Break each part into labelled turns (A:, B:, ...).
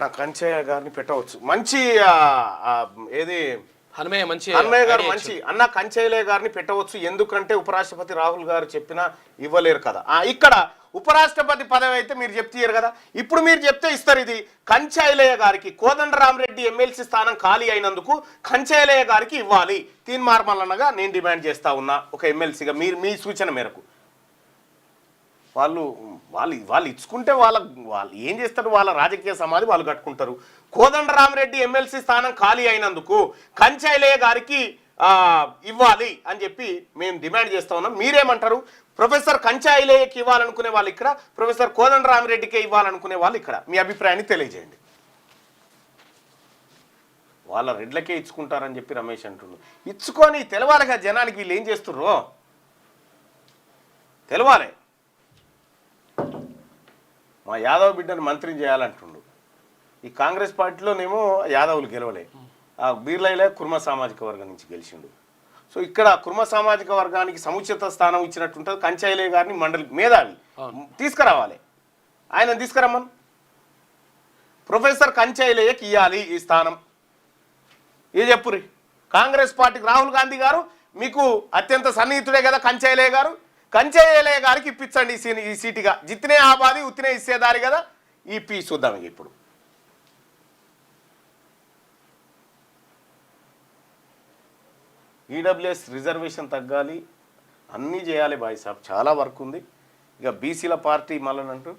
A: నా కంచయ్య గారిని పెట్టవచ్చు మంచి ఏది
B: హనుమయ్య
A: గారు మంచి అన్న కంచయ్య గారిని పెట్టవచ్చు. ఎందుకంటే ఉపరాష్ట్రపతి రాహుల్ గారు చెప్పినా ఇవ్వలేరు కదా. ఇక్కడ ఉపరాష్ట్రపతి పదవి అయితే మీరు చెప్తారు కదా, ఇప్పుడు మీరు చెప్తే ఇస్తారు. ఇది కంచయ్య గారికి కోదండరామరెడ్డి ఎమ్మెల్సీ స్థానం ఖాళీ అయినందుకు కంచయ్య గారికి ఇవ్వాలి తీన్మార్మల్లనగా నేను డిమాండ్ చేస్తా ఉన్నా. ఒక ఎమ్మెల్సీగా మీరు మీ సూచన మేరకు వాళ్ళు వాళ్ళు వాళ్ళు ఇచ్చుకుంటే వాళ్ళు ఏం చేస్తారు, వాళ్ళ రాజకీయ సమాధి వాళ్ళు కట్టుకుంటారు. కోదండరామరెడ్డి ఎమ్మెల్సీ స్థానం ఖాళీ అయినందుకు కంచయ్య గారికి ఇవ్వాలి అని చెప్పి మేము డిమాండ్ చేస్తా ఉన్నాం. మీరేమంటారు? ప్రొఫెసర్ కంచయ్యకి ఇవ్వాలనుకునే వాళ్ళు ఇక్కడ, ప్రొఫెసర్ కోదండరామరెడ్డికే ఇవ్వాలనుకునే వాళ్ళు ఇక్కడ. మీ అభిప్రాయాన్ని తెలియజేయండి. వాళ్ళ రెడ్లకే ఇచ్చుకుంటారని చెప్పి రమేష్ అంటున్నారు. ఇచ్చుకొని తెలవాలిగా జనానికి వీళ్ళు ఏం చేస్తుర్రో తెలవాలి. మా యాదవ్ బిడ్డను మంత్రిని చేయాలంటుండు. ఈ కాంగ్రెస్ పార్టీలోనేమో యాదవులు గెలవలే, ఆ బీర్లైలే కుర్మ సామాజిక వర్గం నుంచి గెలిచిండు. సో ఇక్కడ కుర్మ సామాజిక వర్గానికి సముచిత స్థానం ఇచ్చినట్టుంటుంది. కంచయ్య గారిని మండలి మేధావి తీసుకురావాలి, ఆయన తీసుకురమ్మను. ప్రొఫెసర్ కంచయ్యకి ఇవ్వాలి ఈ స్థానం. ఏ చెప్పురి కాంగ్రెస్ పార్టీకి రాహుల్ గాంధీ గారు మీకు అత్యంత సన్నిహితుడే కదా కంచయ్య గారు. కంచయ్య గారికి ఇప్పించండి ఈ సీటుగా. జిత్నే ఆబాది ఉత్తినే ఇచ్చేదారి కదా. ఈ పీ చూద్దాం ఇప్పుడు. ఈడబ్ల్యూఎస్ రిజర్వేషన్ తగ్గాలి, అన్నీ చేయాలి బాయ్ సాబ్, చాలా వర్క్ ఉంది. ఇక బీసీల పార్టీ మళ్ళనంటూ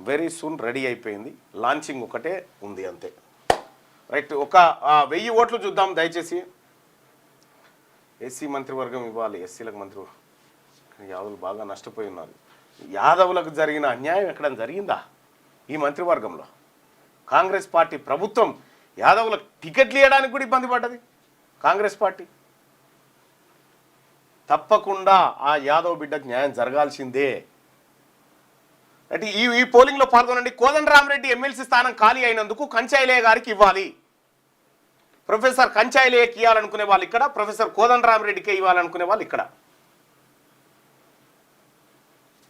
A: వెరీ సూన్ రెడీ అయిపోయింది, లాంచింగ్ ఒకటే ఉంది అంతే. రైట్, ఒక 1000 ఓట్లు చూద్దాం దయచేసి. ఎస్సీ మంత్రివర్గం ఇవ్వాలి, ఎస్సీలకు మంత్రివర్గం. యాదవులు బాగా నష్టపోయి ఉన్నారు. యాదవులకు జరిగిన అన్యాయం ఎక్కడైనా జరిగిందా ఈ మంత్రివర్గంలో? కాంగ్రెస్ పార్టీ ప్రభుత్వం యాదవులకు టికెట్లు ఇవ్వడానికి కూడా ఇబ్బంది పడ్డది కాంగ్రెస్ పార్టీ. తప్పకుండా ఆ యాదవ్ బిడ్డకు న్యాయం జరగాల్సిందే. అంటే ఈ పోలింగ్లో పాల్గొనండి. కోదండరామరెడ్డి ఎమ్మెల్సీ స్థానం ఖాళీ అయినందుకు కంచయ్య గారికి ఇవ్వాలి. ప్రొఫెసర్ కంచయ్యకి ఇవ్వాలనుకునే వాళ్ళు ఇక్కడ, ప్రొఫెసర్ కోదండరామరెడ్డికే ఇవ్వాలనుకునే వాళ్ళు ఇక్కడ.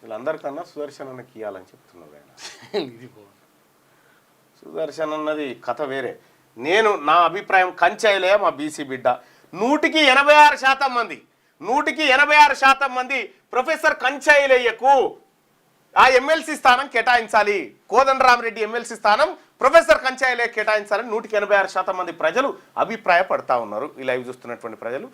A: వీళ్ళందరికన్నా సుదర్శన్ అన్నకి ఇవ్వాలని చెప్తున్నారు ఆయన. సుదర్శన్ అన్నది కథ వేరే. నా అభిప్రాయం కంచయ్యలే మా బీసీ బిడ్డ. 100కి 86% మంది 100% మంది ప్రొఫెసర్ కంచయ్యకు ఆ ఎమ్మెల్సీ స్థానం కేటాయించాలి. కోదండరామరెడ్డి ఎమ్మెల్సీ స్థానం ప్రొఫెసర్ కంచయ్యకి కేటాయించాలని 100కి 86% మంది ప్రజలు అభిప్రాయపడతా ఉన్నారు. ఈ లైవ్ చూస్తున్నటువంటి ప్రజలు.